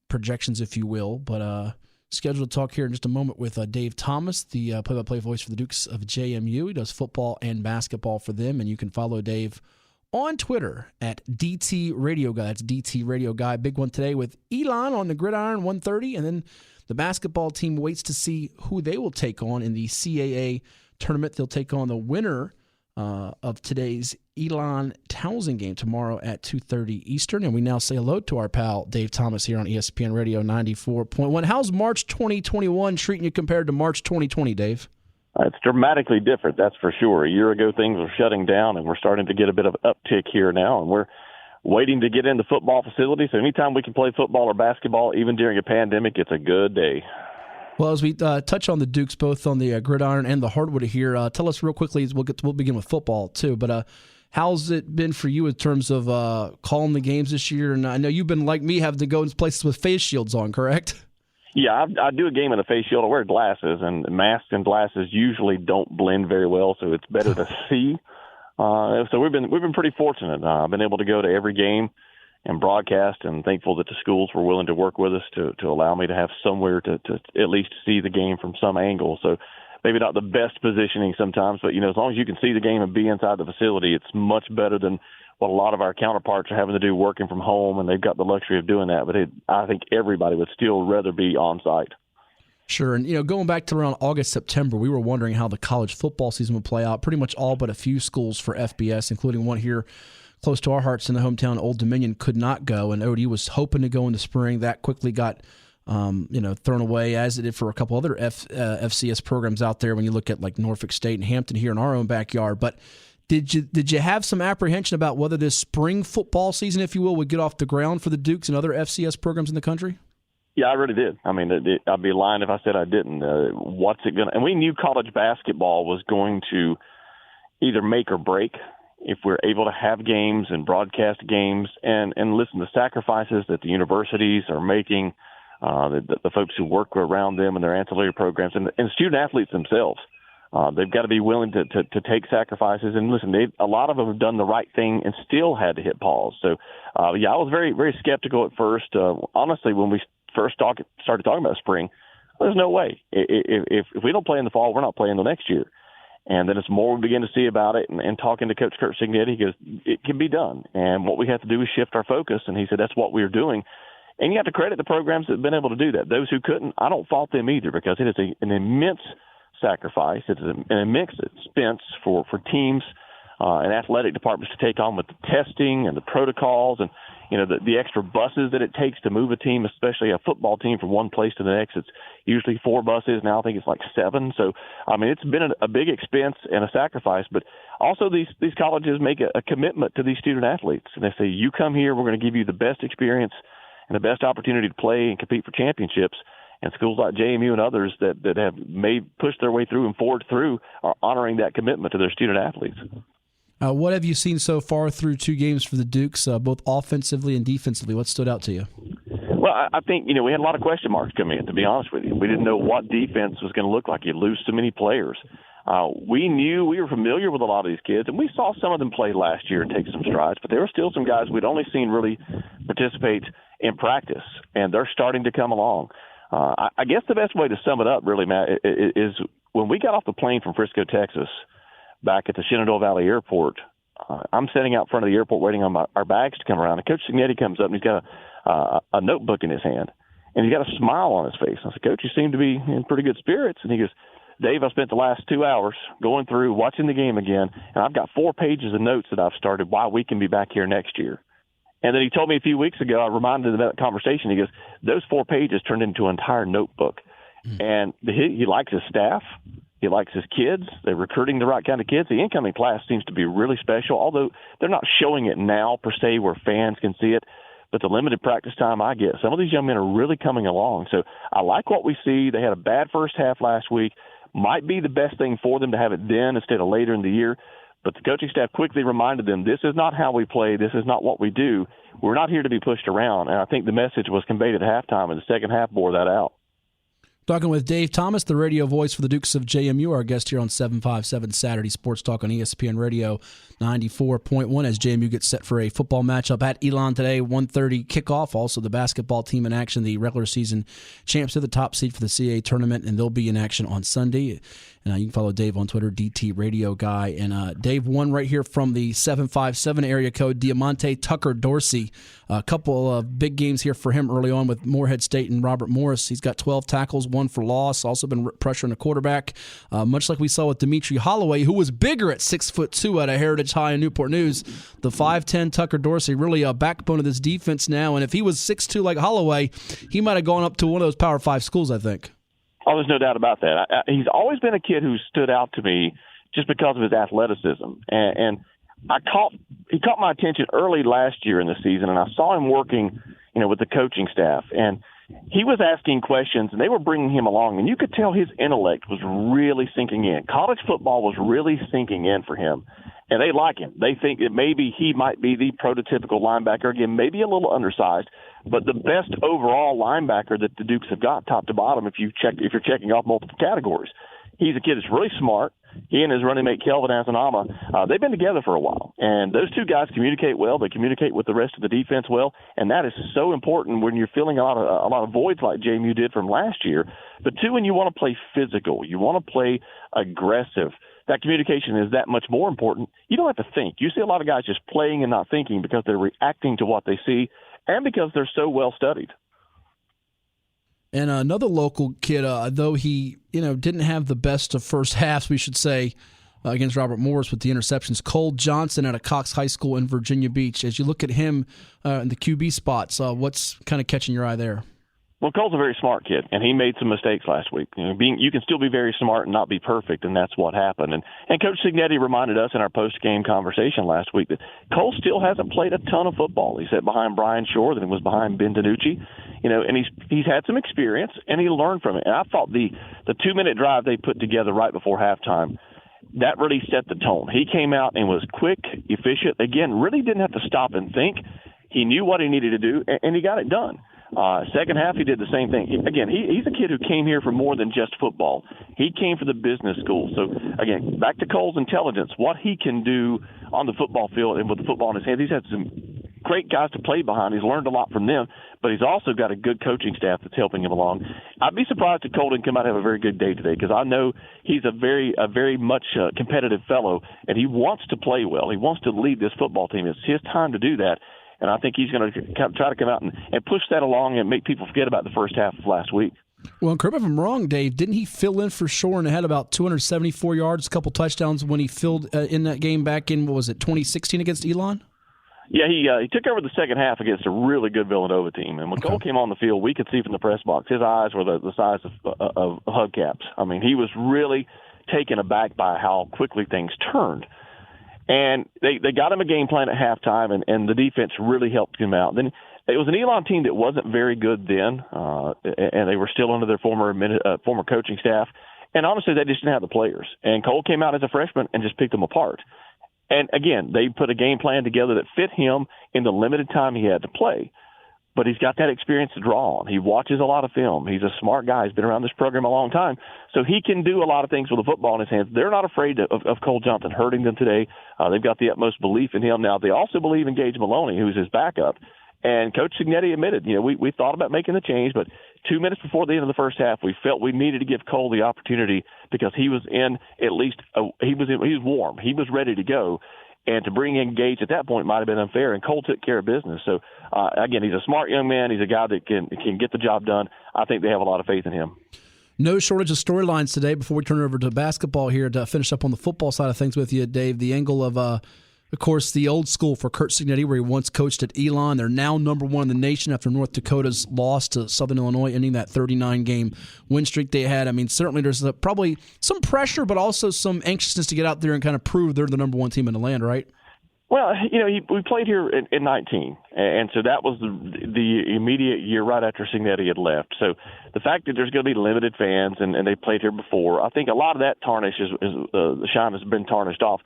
projections, if you will. But scheduled to talk here in just a moment with Dave Thomas, the play-by-play voice for the Dukes of JMU. He does football and basketball for them, and you can follow Dave on Twitter at DT Radio Guy. That's DT Radio Guy. Big one today with Elon on the Gridiron 1:30, and then the basketball team waits to see who they will take on in the CAA tournament. They'll take on the winner of today's Elon Townsend game tomorrow at 2:30 Eastern. And we now say hello to our pal Dave Thomas here on ESPN Radio 94.1. How's March 2021 treating you compared to March 2020, Dave? It's dramatically different, that's for sure. A year ago, things were shutting down, and we're starting to get a bit of an uptick here now, and we're waiting to get into football facilities. So anytime we can play football or basketball, even during a pandemic, it's a good day. Well, as we touch on the Dukes, both on the Gridiron and the hardwood here, tell us real quickly, we'll begin with football too, but how's it been for you in terms of calling the games this year? And I know you've been, like me, having to go in places with face shields on, correct? Yeah, I do a game in a face shield. I wear glasses, and masks and glasses usually don't blend very well, so it's better to see. So we've been pretty fortunate. I've been able to go to every game and broadcast, and thankful that the schools were willing to work with us to allow me to have somewhere to at least see the game from some angle. So maybe not the best positioning sometimes, but as long as you can see the game and be inside the facility, it's much better than what a lot of our counterparts are having to do working from home, and they've got the luxury of doing that. But I think everybody would still rather be on site. Sure. And, going back to around August, September, we were wondering how the college football season would play out. Pretty much all but a few schools for FBS, including one here close to our hearts in the hometown, Old Dominion, could not go. And ODU was hoping to go in the spring. That quickly got thrown away, as it did for a couple other FCS programs out there when you look at like Norfolk State and Hampton here in our own backyard. But Did you have some apprehension about whether this spring football season, if you will, would get off the ground for the Dukes and other FCS programs in the country? Yeah, I really did. I mean, I'd be lying if I said I didn't. What's it going to – and we knew college basketball was going to either make or break if we're able to have games and broadcast games and listen to sacrifices that the universities are making, the folks who work around them and their ancillary programs, and student athletes themselves. They've got to be willing to take sacrifices. And listen, a lot of them have done the right thing and still had to hit pause. So, I was very, very skeptical at first. Honestly, when we first started talking about spring, there's no way. If we don't play in the fall, we're not playing the next year. And then it's more we begin to see about it. And talking to Coach Kurt Signetti, he goes, it can be done. And what we have to do is shift our focus. And he said that's what we're doing. And you have to credit the programs that have been able to do that. Those who couldn't, I don't fault them either, because it is an immense sacrifice. It's an immense expense for teams and athletic departments to take on with the testing and the protocols and the extra buses that it takes to move a team, especially a football team, from one place to the next. It's usually 4 buses. Now I think it's like 7. So, I mean, it's been a big expense and a sacrifice. But also these colleges make a commitment to these student athletes. And they say, you come here, we're going to give you the best experience and the best opportunity to play and compete for championships. And schools like JMU and others that have pushed their way through and forged through are honoring that commitment to their student athletes. What have you seen so far through 2 games for the Dukes, both offensively and defensively? What stood out to you? Well, I think, we had a lot of question marks come in, to be honest with you. We didn't know what defense was going to look like. You lose so many players. We were familiar with a lot of these kids, and we saw some of them play last year and take some strides, but there were still some guys we'd only seen really participate in practice, and they're starting to come along. I guess the best way to sum it up, really, Matt, is when we got off the plane from Frisco, Texas, back at the Shenandoah Valley Airport, I'm sitting out front of the airport waiting on our bags to come around. And Coach Signetti comes up, and he's got a notebook in his hand, and he's got a smile on his face. I said, Coach, you seem to be in pretty good spirits. And he goes, Dave, I spent the last 2 hours going through, watching the game again, and I've got 4 pages of notes that I've started why we can be back here next year. And then he told me a few weeks ago, I reminded him of that conversation. He goes, those 4 pages turned into an entire notebook. And he likes his staff. He likes his kids. They're recruiting the right kind of kids. The incoming class seems to be really special, although they're not showing it now per se where fans can see it. But the limited practice time I get, some of these young men are really coming along. So I like what we see. They had a bad first half last week. Might be the best thing for them to have it then instead of later in the year. But the coaching staff quickly reminded them, this is not how we play. This is not what we do. We're not here to be pushed around. And I think the message was conveyed at halftime, and the second half bore that out. Talking with Dave Thomas, the radio voice for the Dukes of JMU, our guest here on 757 Saturday Sports Talk on ESPN Radio 94.1 as JMU gets set for a football matchup at Elon today, 1:30 kickoff. Also the basketball team in action, the regular season champs of the top seed for the CAA tournament, and they'll be in action on Sunday. And you can follow Dave on Twitter, DT Radio Guy. And Dave, one right here from the 757 area code, Diamante Tucker Dorsey. A couple of big games here for him early on with Morehead State and Robert Morris. He's got 12 tackles, 1 for loss. Also been pressuring the quarterback, much like we saw with Dimitri Holloway, who was bigger at 6'2" at a Heritage High in Newport News. The 5'10" Tucker Dorsey, really a backbone of this defense now. And if he was 6'2" like Holloway, he might have gone up to one of those Power 5 schools, I think. Oh, there's no doubt about that. He's always been a kid who stood out to me just because of his athleticism. And he caught my attention early last year in the season, and I saw him working, with the coaching staff. And he was asking questions, and they were bringing him along. And you could tell his intellect was really sinking in. College football was really sinking in for him. And they like him. They think that maybe he might be the prototypical linebacker. Again, maybe a little undersized, but the best overall linebacker that the Dukes have got, top to bottom, if you're checking off multiple categories. He's a kid that's really smart. He and his running mate, Kelvin Asanama, they've been together for a while. And those two guys communicate well. They communicate with the rest of the defense well. And that is so important when you're filling a lot of voids like JMU did from last year. But two, when you want to play physical, you want to play aggressive, that communication is that much more important. You don't have to think. You see a lot of guys just playing and not thinking because they're reacting to what they see and because they're so well studied. And another local kid, though he didn't have the best of first halves, we should say, against Robert Morris with the interceptions, Cole Johnson out of Cox High School in Virginia Beach. As you look at him in the QB spots, what's kind of catching your eye there? Well, Cole's a very smart kid, and he made some mistakes last week. You can still be very smart and not be perfect, and that's what happened. And Coach Signetti reminded us in our post-game conversation last week that Cole still hasn't played a ton of football. He sat behind Brian Shore, then he was behind Ben DiNucci, and he's had some experience, and he learned from it. And I thought the 2-minute drive they put together right before halftime, that really set the tone. He came out and was quick, efficient. Again, really didn't have to stop and think. He knew what he needed to do, and he got it done. Second half, he did the same thing. Again, he's a kid who came here for more than just football. He came for the business school. So, again, back to Cole's intelligence, what he can do on the football field and with the football in his hands. He's had some great guys to play behind. He's learned a lot from them, but he's also got a good coaching staff that's helping him along. I'd be surprised if Cole didn't come out and have a very good day today because I know he's a very much competitive fellow, and he wants to play well. He wants to lead this football team. It's his time to do that. And I think he's going to try to come out and push that along and make people forget about the first half of last week. Well, and correct me if I'm wrong, Dave, didn't he fill in for Shore and had about 274 yards, a couple touchdowns when he filled in that game back in, 2016 against Elon? Yeah, he took over the second half against a really good Villanova team. And when Cole came on the field, we could see from the press box, his eyes were the size of hubcaps. I mean, he was really taken aback by how quickly things turned. And they got him a game plan at halftime, and the defense really helped him out. Then it was an Elon team that wasn't very good then, and they were still under their former coaching staff. And honestly, they just didn't have the players. And Cole came out as a freshman and just picked them apart. And, again, they put a game plan together that fit him in the limited time he had to play. But he's got that experience to draw on. He watches a lot of film. He's a smart guy. He's been around this program a long time. So he can do a lot of things with the football in his hands. They're not afraid of Cole Johnson hurting them today. They've got the utmost belief in him. Now, they also believe in Gage Maloney, who's his backup. And Coach Signetti admitted, we thought about making the change, but 2 minutes before the end of the first half, we felt we needed to give Cole the opportunity because he was in at least he was warm. He was ready to go. And to bring in Gage at that point might have been unfair, and Cole took care of business. So, again, he's a smart young man. He's a guy that can get the job done. I think they have a lot of faith in him. No shortage of storylines today. Before we turn it over to basketball here to finish up on the football side of things with you, Dave, the angle of course, the old school for Curt Cignetti, where he once coached at Elon. They're now number one in the nation after North Dakota's loss to Southern Illinois, ending that 39-game win streak they had. I mean, certainly there's probably some pressure, but also some anxiousness to get out there and kind of prove they're the number one team in the land, right? Well, we played here in 19, and so that was the immediate year right after Cignetti had left. So the fact that there's going to be limited fans and they played here before, I think a lot of that tarnish the shine has been tarnished off.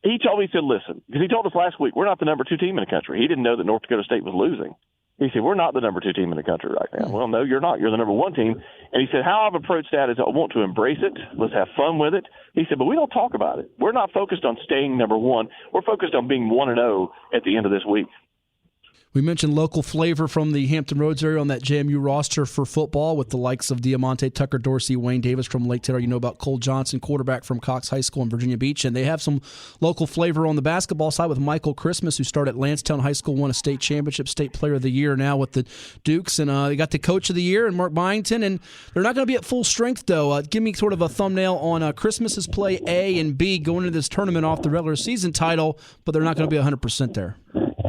He told me, he said, listen, because he told us last week, we're not the number 2 team in the country. He didn't know that North Dakota State was losing. He said, we're not the number 2 team in the country right now. Well, no, you're not. You're the number 1 team. And he said, how I've approached that is I want to embrace it. Let's have fun with it. He said, but we don't talk about it. We're not focused on staying number 1. We're focused on being 1-0 at the end of this week. We mentioned local flavor from the Hampton Roads area on that JMU roster for football with the likes of Diamante, Tucker Dorsey, Wayne Davis from Lake Taylor. You know about Cole Johnson, quarterback from Cox High School in Virginia Beach. And they have some local flavor on the basketball side with Michael Christmas, who started at Lansdowne High School, won a state championship, state player of the year now with the Dukes. And they got the coach of the year and Mark Byington. And they're not going to be at full strength, though. Give me sort of a thumbnail on Christmas's play A and B going into this tournament off the regular season title, but they're not going to be 100% there.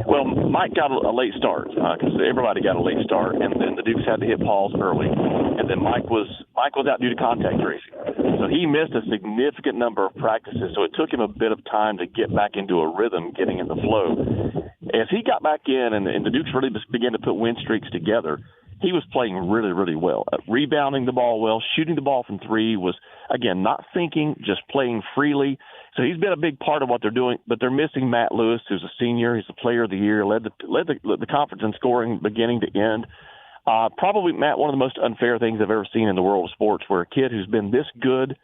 Well, Mike got a late start because everybody got a late start, and then the Dukes had to hit pause early, and then Mike was out due to contact tracing, so he missed a significant number of practices. So it took him a bit of time to get back into a rhythm, getting in the flow. As he got back in, and the Dukes really began to put win streaks together, he was playing really, really well, rebounding the ball well, shooting the ball from 3, was, again, not thinking, just playing freely. So he's been a big part of what they're doing, but they're missing Matt Lewis, who's a senior. He's the player of the year, led the conference in scoring beginning to end. Probably, Matt, one of the most unfair things I've ever seen in the world of sports, where a kid who's been this good,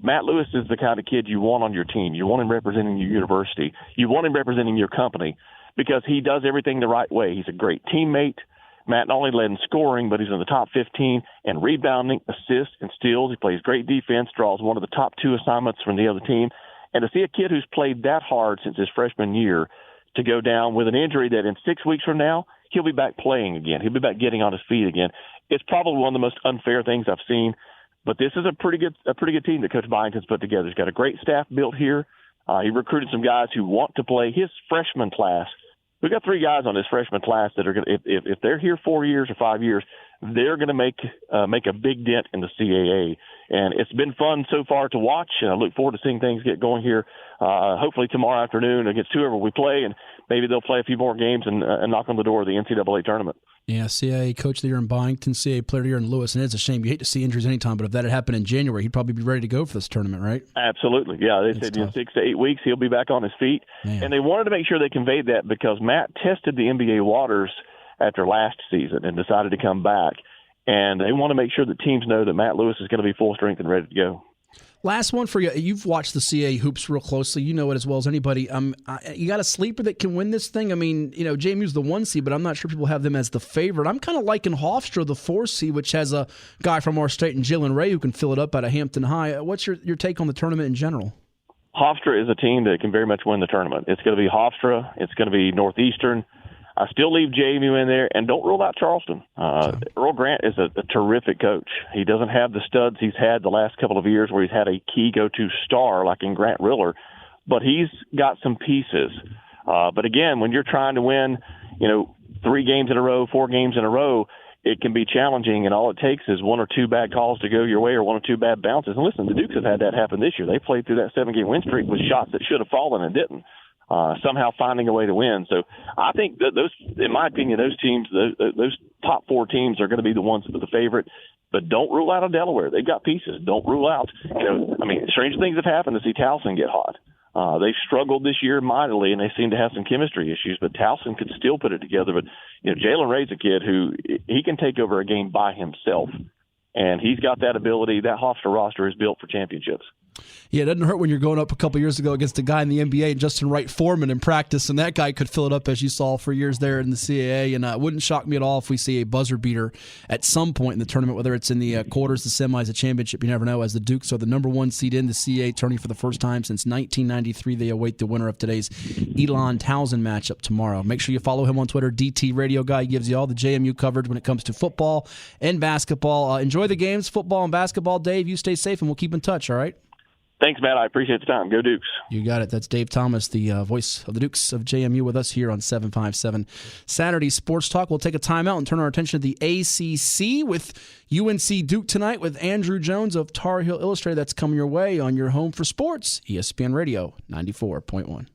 Matt Lewis is the kind of kid you want on your team. You want him representing your university. You want him representing your company because he does everything the right way. He's a great teammate. Matt not only led in scoring, but he's in the top 15 and rebounding, assists, and steals. He plays great defense, draws one of the top 2 assignments from the other team. And to see a kid who's played that hard since his freshman year to go down with an injury that in 6 weeks from now, he'll be back playing again. He'll be back getting on his feet again. It's probably one of the most unfair things I've seen. But this is a pretty good team that Coach Byington's put together. He's got a great staff built here. He recruited some guys who want to play. His freshman class, we've got 3 guys on his freshman class that are going to, if they're here 4 years or 5 years, they're going to make a big dent in the CAA. And it's been fun so far to watch, and I look forward to seeing things get going here, hopefully tomorrow afternoon against whoever we play, and maybe they'll play a few more games and knock on the door of the NCAA tournament. Yeah, CAA Coach of the Year in Byington, CAA Player of the Year in Lewis, and it's a shame. You hate to see injuries anytime, but if that had happened in January, he'd probably be ready to go for this tournament, right? Absolutely, yeah. They said in 6 to 8 weeks he'll be back on his feet. Man. And they wanted to make sure they conveyed that because Matt tested the NBA waters after last season and decided to come back. And they want to make sure that teams know that Matt Lewis is going to be full strength and ready to go. Last one for you. You've watched the CAA hoops real closely. You know it as well as anybody. You got a sleeper that can win this thing? I mean, JMU's the 1 seed, but I'm not sure people have them as the favorite. I'm kind of liking Hofstra, the 4 seed, which has a guy from our state, and Jalen Ray, who can fill it up out of Hampton High. What's your take on the tournament in general? Hofstra is a team that can very much win the tournament. It's going to be Hofstra. It's going to be Northeastern. I still leave JMU in there, and don't rule out Charleston. Earl Grant is a terrific coach. He doesn't have the studs he's had the last couple of years where he's had a key go-to star like in Grant Riller, but he's got some pieces. But again, when you're trying to win, 3 games in a row, 4 games in a row, it can be challenging, and all it takes is 1 or 2 bad calls to go your way or 1 or 2 bad bounces. And listen, the Dukes have had that happen this year. They played through that 7-game win streak with shots that should have fallen and didn't. Somehow finding a way to win. So I think that those, in my opinion, those teams, those top 4 teams are going to be the ones that are the favorite. But don't rule out Delaware. They've got pieces. Don't rule out. Strange things have happened to see Towson get hot. They've struggled this year mightily, and they seem to have some chemistry issues. But Towson could still put it together. But Jalen Ray's a kid who he can take over a game by himself, and he's got that ability. That Hofstra roster is built for championships. Yeah, it doesn't hurt when you're going up a couple years ago against a guy in the NBA, Justin Wright Foreman, in practice, and that guy could fill it up, as you saw, for years there in the CAA. And it wouldn't shock me at all if we see a buzzer beater at some point in the tournament, whether it's in the quarters, the semis, the championship. You never know, as the Dukes are the number 1 seed in the CAA tourney for the first time since 1993. They await the winner of today's Elon Townsend matchup tomorrow. Make sure you follow him on Twitter, DT Radio Guy. He gives you all the JMU coverage when it comes to football and basketball. Enjoy the games, football and basketball. Dave, you stay safe, and we'll keep in touch, all right? Thanks, Matt. I appreciate the time. Go Dukes. You got it. That's Dave Thomas, the voice of the Dukes of JMU, with us here on 757 Saturday Sports Talk. We'll take a timeout and turn our attention to the ACC with UNC Duke tonight with Andrew Jones of Tar Heel Illustrated. That's coming your way on your home for sports, ESPN Radio 94.1.